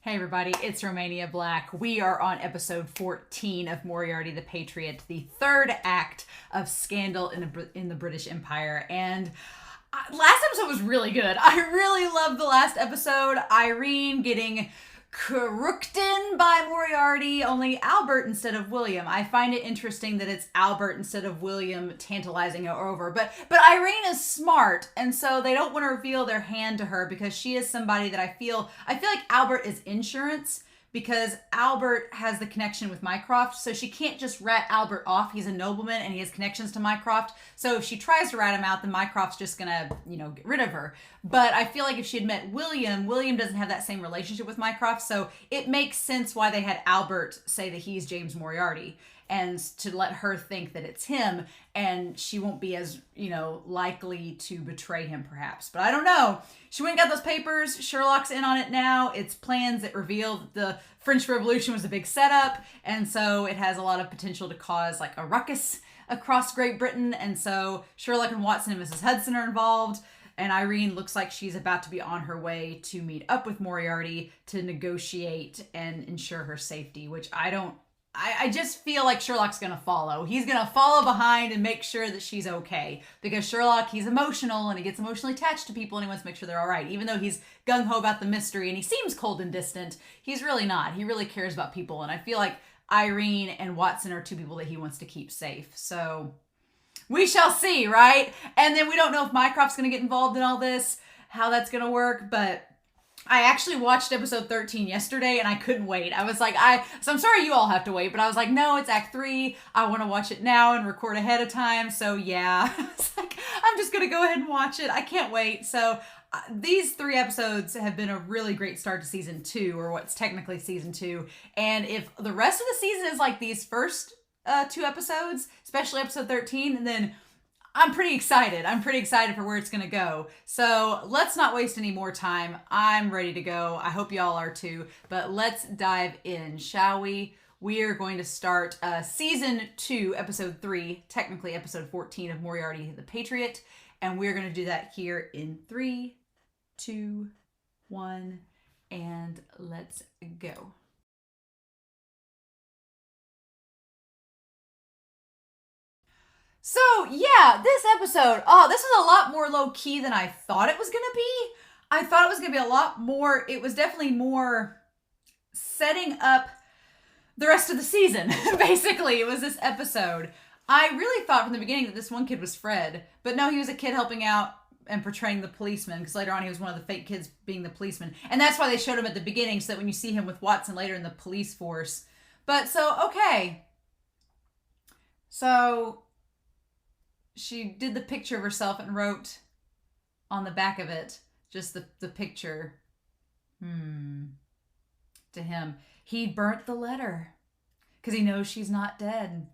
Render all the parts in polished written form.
Hey everybody, it's Romania Black. We are on episode 14 of Moriarty the Patriot, the third act of Scandal in the British Empire. And last episode was really good. I really loved the last episode. Irene getting crooked in by Moriarty, only Albert instead of William. I find it interesting that it's Albert instead of William tantalizing her over. But Irene is smart, and so they don't want to reveal their hand to her because she is somebody that I feel like Albert is insurance, because Albert has the connection with Mycroft, so she can't just rat Albert off. He's a nobleman and he has connections to Mycroft. So if she tries to rat him out, then Mycroft's just gonna, get rid of her. But I feel like if she had met William doesn't have that same relationship with Mycroft, so it makes sense why they had Albert say that he's James Moriarty, and to let her think that it's him, and she won't be as, likely to betray him perhaps. But I don't know. She went and got those papers. Sherlock's in on it now. It's plans that reveal that the French Revolution was a big setup, and so it has a lot of potential to cause like a ruckus across Great Britain. And so Sherlock and Watson and Mrs. Hudson are involved, and Irene looks like she's about to be on her way to meet up with Moriarty to negotiate and ensure her safety, which I just feel like Sherlock's going to follow. He's going to follow behind and make sure that she's okay. Because Sherlock, he's emotional and he gets emotionally attached to people and he wants to make sure they're all right. Even though he's gung-ho about the mystery and he seems cold and distant, he's really not. He really cares about people. And I feel like Irene and Watson are two people that he wants to keep safe. So we shall see, right? And then we don't know if Mycroft's going to get involved in all this, how that's going to work, but I actually watched episode 13 yesterday and I couldn't wait. I was like, so I'm sorry you all have to wait, but I was like, no, it's act 3. I want to watch it now and record ahead of time. So yeah, it's like, I'm just going to go ahead and watch it. I can't wait. So these 3 episodes have been a really great start to season 2, or what's technically season 2. And if the rest of the season is like these first 2 episodes, especially episode 13, and then I'm pretty excited. I'm pretty excited for where it's going to go. So let's not waste any more time. I'm ready to go. I hope y'all are too. But let's dive in, shall we? We are going to start season 2, episode 3, technically episode 14 of Moriarty the Patriot. And we're going to do that here in 3, 2, 1, and let's go. So, yeah, this episode, this is a lot more low-key than I thought it was going to be. I thought it was going to be a lot more, it was definitely more setting up the rest of the season, basically. It was this episode. I really thought from the beginning that this one kid was Fred, but no, he was a kid helping out and portraying the policeman, because later on he was one of the fake kids being the policeman. And that's why they showed him at the beginning, so that when you see him with Watson later in the police force. But, so, okay. So she did the picture of herself and wrote on the back of it, just the picture, to him. He burnt the letter because he knows she's not dead.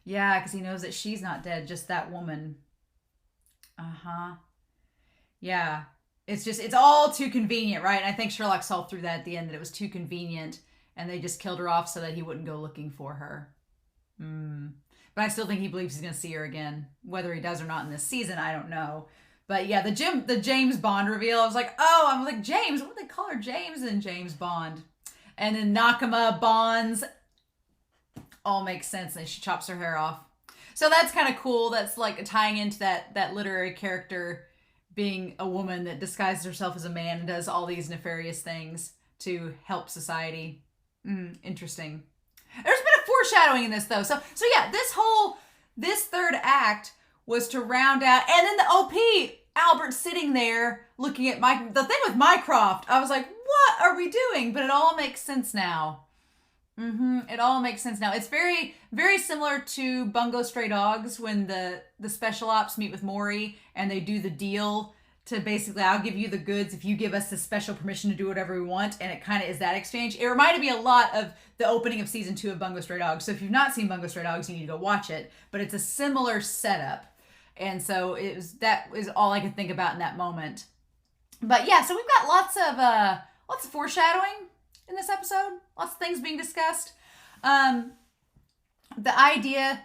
Yeah, because he knows that she's not dead, just that woman. Yeah. It's all too convenient, right? And I think Sherlock saw through that at the end, that it was too convenient, and they just killed her off so that he wouldn't go looking for her. But I still think he believes he's going to see her again. Whether he does or not in this season, I don't know. But yeah, the James Bond reveal, I was like, James, what would they call her? James and James Bond. And then Nakama Bonds, all makes sense. And she chops her hair off. So that's kind of cool. That's like tying into that literary character being a woman that disguises herself as a man and does all these nefarious things to help society. Interesting. There's been a foreshadowing in this, though. So yeah, this third act was to round out, and then the OP, Albert sitting there looking at the thing with Mycroft. I was like, what are we doing? But it all makes sense now. It all makes sense now. It's very, very similar to Bungo Stray Dogs, when the special ops meet with Maury and they do the deal to basically, I'll give you the goods if you give us this special permission to do whatever we want. And it kind of is that exchange. It reminded me a lot of the opening of season 2 of Bungo Stray Dogs. So if you've not seen Bungo Stray Dogs, you need to go watch it. But it's a similar setup. And so that was all I could think about in that moment. But yeah, so we've got lots of foreshadowing in this episode. Lots of things being discussed. The idea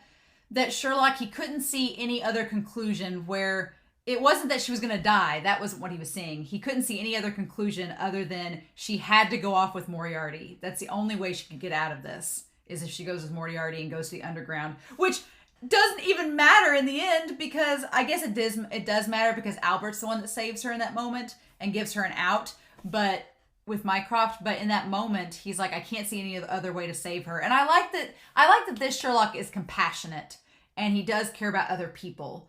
that Sherlock, he couldn't see any other conclusion where it wasn't that she was going to die. That wasn't what he was saying. He couldn't see any other conclusion other than she had to go off with Moriarty. That's the only way she could get out of this, is if she goes with Moriarty and goes to the underground, which doesn't even matter in the end, because I guess it does matter because Albert's the one that saves her in that moment and gives her an out, but with Mycroft, but in that moment he's like, I can't see any other way to save her. And I like that this Sherlock is compassionate and he does care about other people,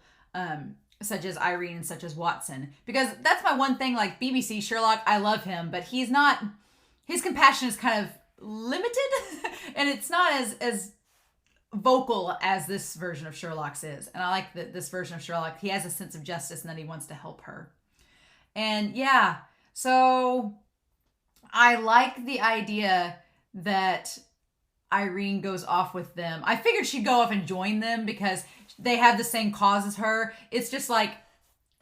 such as Irene and such as Watson, because that's my one thing. Like BBC Sherlock, I love him, but his compassion is kind of limited and it's not as vocal as this version of Sherlock's is. And I like that this version of Sherlock, he has a sense of justice and that he wants to help her. And yeah, so I like the idea that Irene goes off with them. I figured she'd go off and join them because they have the same cause as her. It's just like,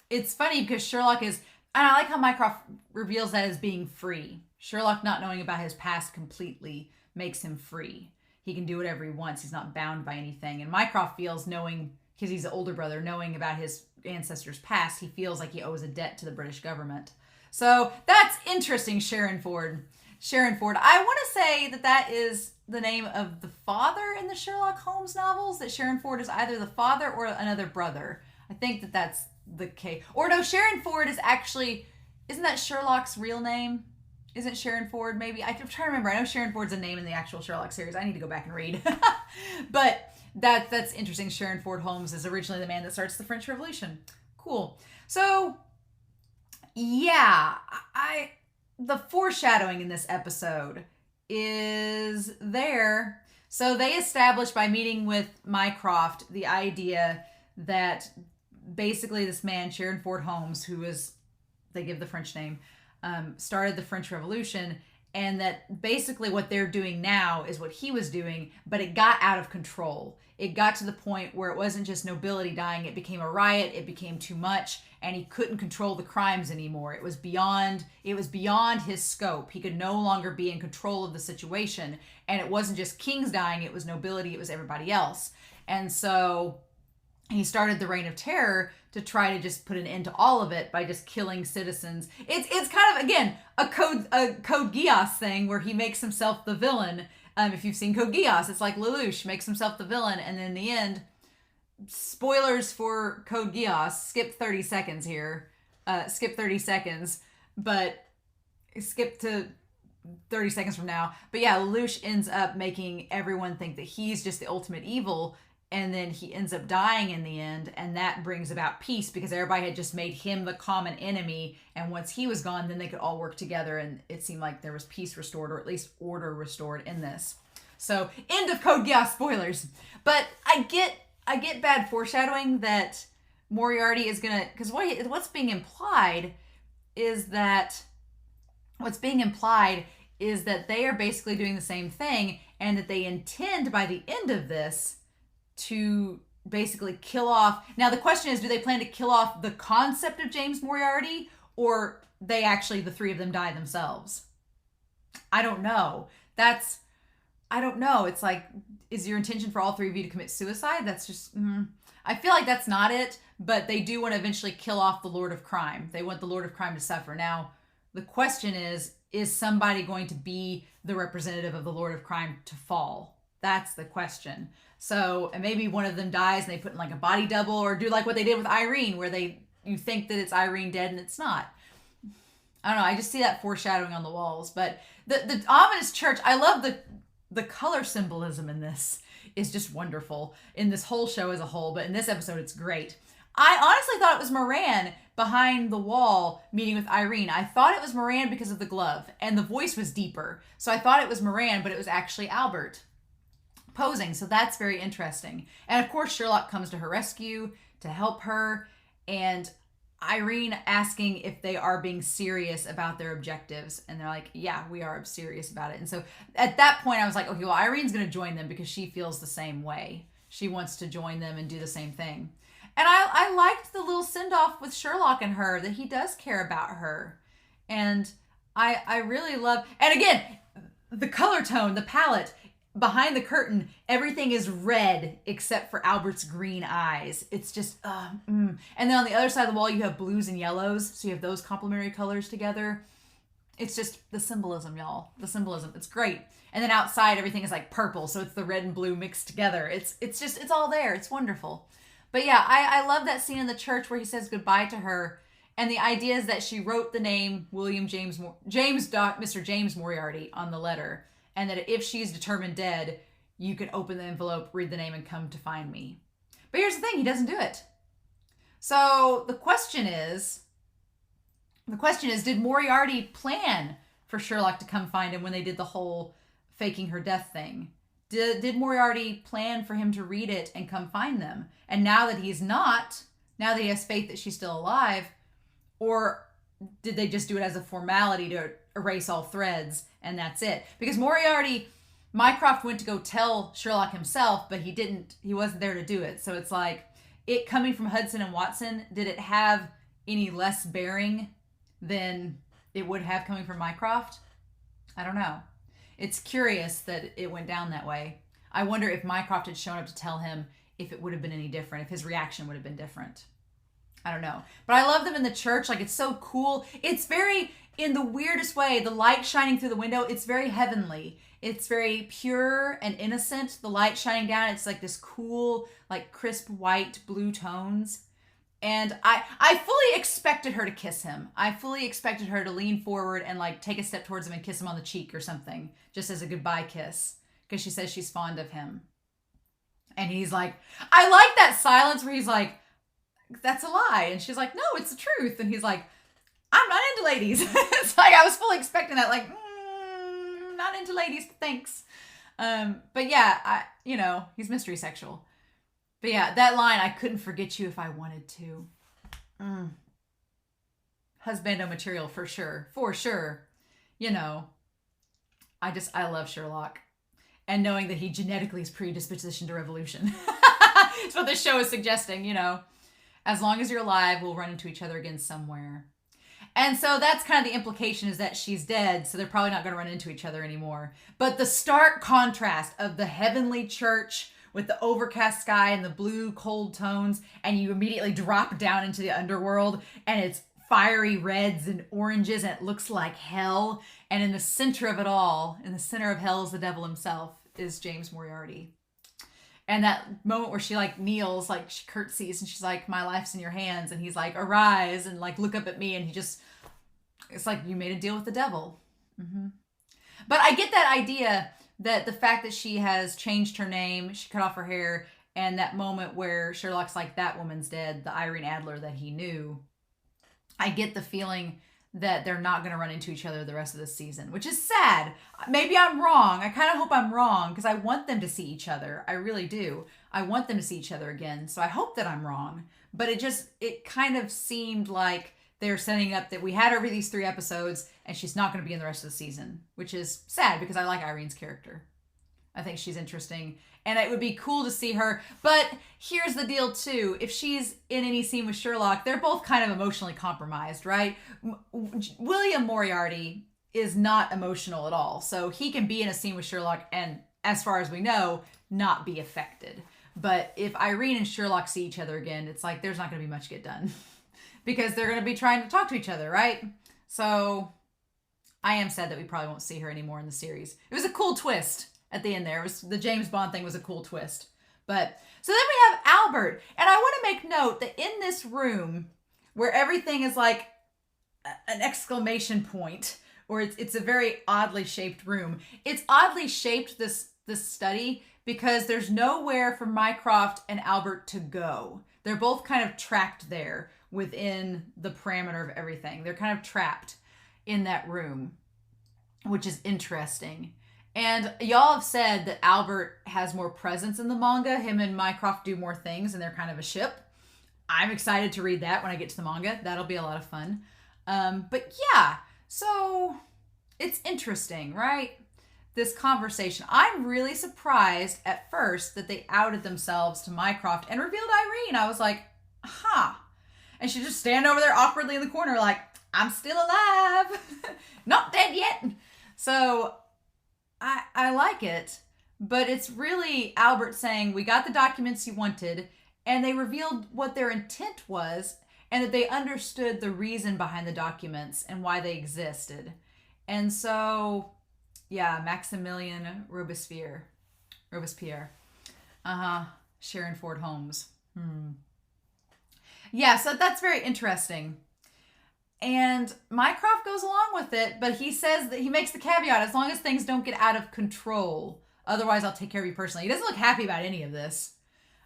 it's funny because Sherlock is, and I like how Mycroft reveals that as being free. Sherlock not knowing about his past completely makes him free. He can do whatever he wants. He's not bound by anything. And Mycroft feels, knowing, because he's the older brother, knowing about his ancestors' past, he feels like he owes a debt to the British government. So that's interesting, Sharon Ford. Sharon Ford. I want to say that is the name of the father in the Sherlock Holmes novels, that Sharon Ford is either the father or another brother. I think that's the case. Or no, Sharon Ford is actually, isn't that Sherlock's real name? Isn't Sharon Ford maybe? I'm trying to remember. I know Sharon Ford's a name in the actual Sherlock series. I need to go back and read. But that's interesting. Sharon Ford Holmes is originally the man that starts the French Revolution. Cool. So, yeah, the foreshadowing in this episode is there. So they establish by meeting with Mycroft the idea that basically this man, Sharon Ford Holmes, who is, they give the French name, started the French Revolution, and that basically what they're doing now is what he was doing, but it got out of control. It got to the point where it wasn't just nobility dying, it became a riot, it became too much, and he couldn't control the crimes anymore. It was beyond his scope. He could no longer be in control of the situation, and it wasn't just kings dying, it was nobility, it was everybody else. And so he started the Reign of Terror to try to just put an end to all of it by just killing citizens. It's kind of, again, a Code Geass thing where he makes himself the villain. If you've seen Code Geass, it's like Lelouch makes himself the villain, and then in the end, spoilers for Code Geass, skip 30 seconds here. Skip 30 seconds, but skip to 30 seconds from now. But yeah, Lelouch ends up making everyone think that he's just the ultimate evil, and then he ends up dying in the end, and that brings about peace because everybody had just made him the common enemy, and once he was gone, then they could all work together, and it seemed like there was peace restored, or at least order restored in this. So, end of Code Geass, spoilers. But I get bad foreshadowing that Moriarty is gonna, because what's being implied is that they are basically doing the same thing, and that they intend by the end of this to basically kill off. Now the question is, do they plan to kill off the concept of James Moriarty, or they actually, the three of them, die themselves? I don't know. I don't know. It's like, is your intention for all three of you to commit suicide? That's just, I feel like that's not it, but they do want to eventually kill off the Lord of Crime. They want the Lord of Crime to suffer. Now, the question is somebody going to be the representative of the Lord of Crime to fall? That's the question. So, and maybe one of them dies and they put in like a body double, or do like what they did with Irene, where you think that it's Irene dead and it's not. I don't know. I just see that foreshadowing on the walls. But the ominous church, I love the color symbolism in this is just wonderful in this whole show as a whole. But in this episode, it's great. I honestly thought it was Moran behind the wall meeting with Irene. I thought it was Moran because of the glove, and the voice was deeper. So I thought it was Moran, but it was actually Albert posing. So that's very interesting. And of course, Sherlock comes to her rescue to help her, and Irene asking if they are being serious about their objectives. And they're like, yeah, we are serious about it. And so at that point, I was like, okay, well, Irene's going to join them because she feels the same way. She wants to join them and do the same thing. And I liked the little send-off with Sherlock and her, that he does care about her. And I really love, and again, the color tone, the palette, behind the curtain, everything is red except for Albert's green eyes. It's just, And then on the other side of the wall, you have blues and yellows. So you have those complementary colors together. It's just the symbolism, y'all. The symbolism. It's great. And then outside, everything is like purple. So it's the red and blue mixed together. It's all there. It's wonderful. But yeah, I love that scene in the church where he says goodbye to her. And the idea is that she wrote the name Mr. James Moriarty on the letter. And that if she's determined dead, you can open the envelope, read the name, and come to find me. But here's the thing, he doesn't do it. So the question is, did Moriarty plan for Sherlock to come find him when they did the whole faking her death thing? Did Moriarty plan for him to read it and come find them? And now that he's not, now that he has faith that she's still alive, or did they just do it as a formality to erase all threads and that's it? Because Mycroft went to go tell Sherlock himself, but he wasn't there to do it. So it's like, it coming from Hudson and Watson, did it have any less bearing than it would have coming from Mycroft? I don't know. It's curious that it went down that way. I wonder if Mycroft had shown up to tell him, if it would have been any different, if his reaction would have been different. I don't know. But I love them in the church. Like, it's so cool. It's very, in the weirdest way, the light shining through the window, it's very heavenly. It's very pure and innocent. The light shining down, it's like this cool, like crisp white blue tones. And I fully expected her to kiss him. I fully expected her to lean forward and like take a step towards him and kiss him on the cheek or something, just as a goodbye kiss, because she says she's fond of him. And he's like, I like that silence where he's like, that's a lie. And she's like, no, it's the truth. And he's like, I'm not into ladies. It's like, I was fully expecting that, like, not into ladies, thanks. But yeah, he's mystery sexual. But yeah, that line, I couldn't forget you if I wanted to. Husbando material for sure. For sure. I love Sherlock. And knowing that he genetically is predispositioned to revolution. It's what this show is suggesting, As long as you're alive, we'll run into each other again somewhere. And so that's kind of the implication, is that she's dead, so they're probably not going to run into each other anymore. But the stark contrast of the heavenly church with the overcast sky and the blue cold tones, and you immediately drop down into the underworld, and it's fiery reds and oranges, and it looks like hell. And in the center of it all, in the center of hell, is the devil himself, is James Moriarty. And that moment where she like kneels, like she curtsies, and she's like, my life's in your hands. And he's like, arise and like, look up at me. And it's like, you made a deal with the devil. Mm-hmm. But I get that idea that the fact that she has changed her name, she cut off her hair, and that moment where Sherlock's like, that woman's dead, the Irene Adler that he knew, I get the feeling that they're not going to run into each other the rest of the season, which is sad. Maybe I'm wrong. I kind of hope I'm wrong, because I want them to see each other. I really do. I want them to see each other again. So I hope that I'm wrong. But it kind of seemed like they're setting up that we had her over these 3 episodes and she's not going to be in the rest of the season, which is sad because I like Irene's character. I think she's interesting. And it would be cool to see her. But here's the deal, too. If she's in any scene with Sherlock, they're both kind of emotionally compromised, right? William Moriarty is not emotional at all. So he can be in a scene with Sherlock and, as far as we know, not be affected. But if Irene and Sherlock see each other again, it's like there's not going to be much get done. Because they're going to be trying to talk to each other, right? So I am sad that we probably won't see her anymore in the series. It was a cool twist at the end there. The James Bond thing was a cool twist. But so then we have Albert. And I want to make note that in this room where everything is like an exclamation point, or it's a very oddly shaped room. It's oddly shaped, this study, because there's nowhere for Mycroft and Albert to go. They're both kind of trapped there within the parameter of everything. They're kind of trapped in that room, which is interesting. And y'all have said that Albert has more presence in the manga. Him and Mycroft do more things, and they're kind of a ship. I'm excited to read that when I get to the manga. That'll be a lot of fun. But yeah, so it's interesting, right? This conversation. I'm really surprised at first that they outed themselves to Mycroft and revealed Irene. I was like, huh. And she just stand over there awkwardly in the corner like, I'm still alive. Not dead yet. So I like it. But it's really Albert saying, we got the documents you wanted, and they revealed what their intent was, and that they understood the reason behind the documents and why they existed. And so, yeah, Maximilian Robespierre. Sharon Ford Holmes. Yeah, so that's very interesting. And Mycroft goes along with it, but he says that he makes the caveat, as long as things don't get out of control, otherwise I'll take care of you personally. He doesn't look happy about any of this.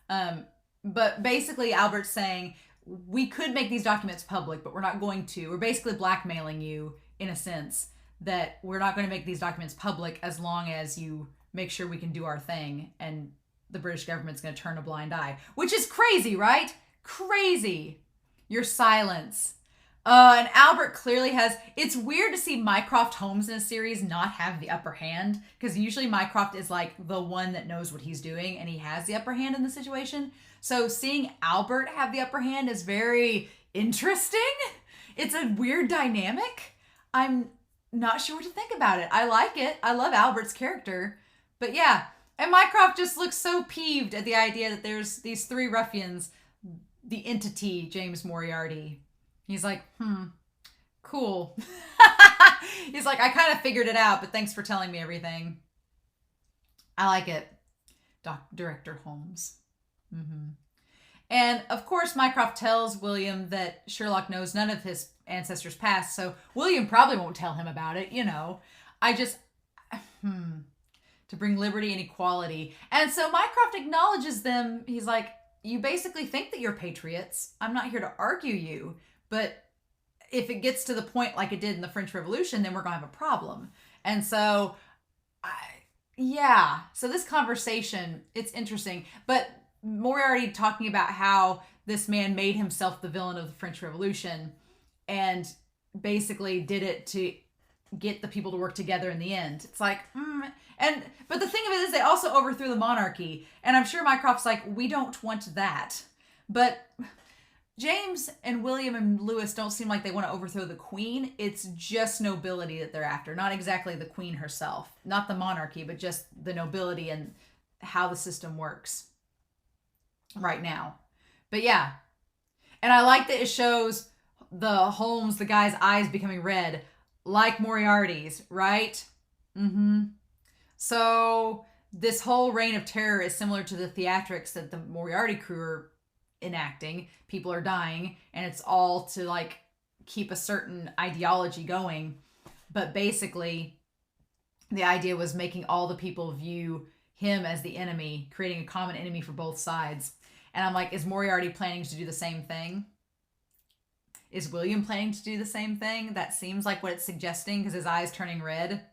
But basically Albert's saying, we could make these documents public, but we're not going to. We're basically blackmailing you, in a sense, that we're not going to make these documents public as long as you make sure we can do our thing, and the British government's going to turn a blind eye. Which is crazy, right? Crazy. Your silence. And Albert clearly has... It's weird to see Mycroft Holmes in a series not have the upper hand, because usually Mycroft is like the one that knows what he's doing, and he has the upper hand in the situation. So seeing Albert have the upper hand is very interesting. It's a weird dynamic. I'm not sure what to think about it. I like it. I love Albert's character. But yeah, and Mycroft just looks so peeved at the idea that there's these three ruffians, the entity, James Moriarty. He's like, cool. He's like, I kind of figured it out, but thanks for telling me everything. I like it. Director Holmes. And of course, Mycroft tells William that Sherlock knows none of his ancestors' past, so William probably won't tell him about it, you know. To bring liberty and equality. And so Mycroft acknowledges them. He's like, you basically think that you're patriots. I'm not here to argue you, but if it gets to the point like it did in the French Revolution, then we're going to have a problem. And so, so this conversation, it's interesting. But Moriarty talking about how this man made himself the villain of the French Revolution and basically did it to get the people to work together in the end. It's like, but the thing of it is they also overthrew the monarchy. And I'm sure Mycroft's like, we don't want that. But James and William and Lewis don't seem like they want to overthrow the queen. It's just nobility that they're after. Not exactly the queen herself. Not the monarchy, but just the nobility and how the system works right now. But yeah. And I like that it shows the Holmes, the guy's eyes becoming red, like Moriarty's, right? So this whole reign of terror is similar to the theatrics that the Moriarty crew are enacting. People are dying, and it's all to like keep a certain ideology going. But basically, the idea was making all the people view him as the enemy, creating a common enemy for both sides. And I'm like, is Moriarty planning to do the same thing? Is William planning to do the same thing? That seems like what it's suggesting, because his eye's turning red.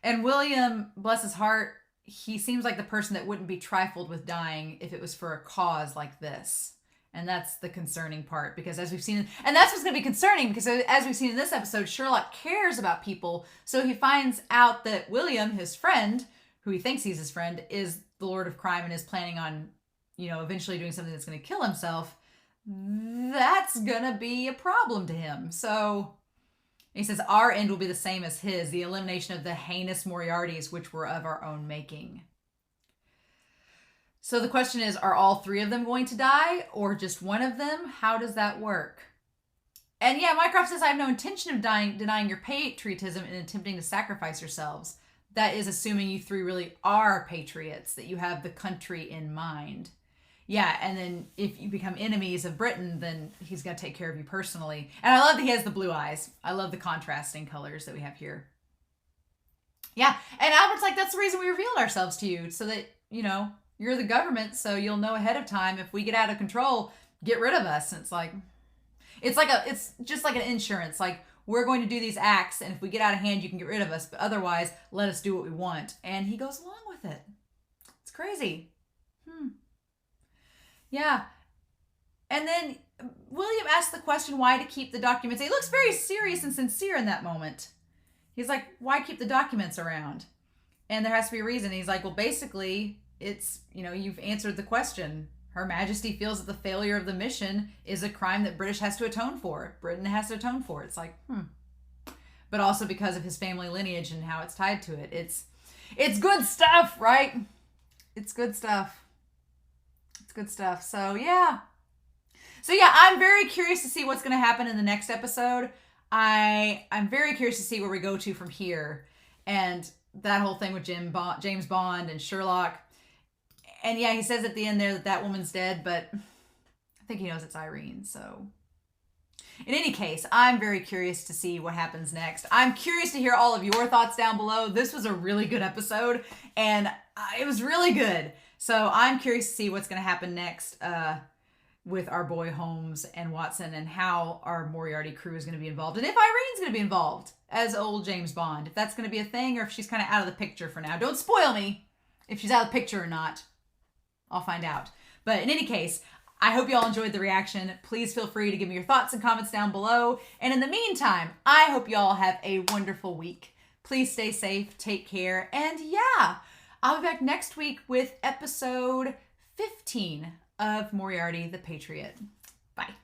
And William, bless his heart, he seems like the person that wouldn't be trifled with dying if it was for a cause like this. And that's the concerning part, because as we've seen, and that's what's going to be concerning, because as we've seen in this episode, Sherlock cares about people. So he finds out that William, his friend, who he thinks he's his friend, is the Lord of Crime and is planning on, eventually doing something that's going to kill himself. That's going to be a problem to him. So he says, our end will be the same as his, the elimination of the heinous Moriartys, which were of our own making. So the question is, are all three of them going to die, or just one of them? How does that work? And yeah, Mycroft says, I have no intention of denying your patriotism and attempting to sacrifice yourselves. That is assuming you three really are patriots, that you have the country in mind. Yeah, and then if you become enemies of Britain, then he's going to take care of you personally. And I love that he has the blue eyes. I love the contrasting colors that we have here. Yeah, and Albert's like, that's the reason we revealed ourselves to you, so that, you're the government, so you'll know ahead of time if we get out of control, get rid of us. And it's just like an insurance. Like, we're going to do these acts, and if we get out of hand, you can get rid of us, but otherwise, let us do what we want. And he goes along with it. It's crazy. Yeah. And then William asks the question, why to keep the documents? He looks very serious and sincere in that moment. He's like, why keep the documents around? And there has to be a reason. He's like, well, basically, it's, you've answered the question. Her Majesty feels that the failure of the mission is a crime that Britain has to atone for. It's like, But also because of his family lineage and how it's tied to it. It's good stuff, right? It's good stuff. It's good stuff. So yeah, I'm very curious to see what's going to happen in the next episode. I'm very curious to see where we go to from here, and that whole thing with James Bond and Sherlock. And yeah, he says at the end there that woman's dead, but I think he knows it's Irene. So in any case, I'm very curious to see what happens next. I'm curious to hear all of your thoughts down below. This was a really good episode, and it was really good. So I'm curious to see what's going to happen next with our boy Holmes and Watson, and how our Moriarty crew is going to be involved, and if Irene's going to be involved as old James Bond, if that's going to be a thing, or if she's kind of out of the picture for now. Don't spoil me if she's out of the picture or not. I'll find out. But in any case, I hope you all enjoyed the reaction. Please feel free to give me your thoughts and comments down below. And in the meantime, I hope you all have a wonderful week. Please stay safe, take care, and yeah, I'll be back next week with episode 15 of Moriarty the Patriot. Bye.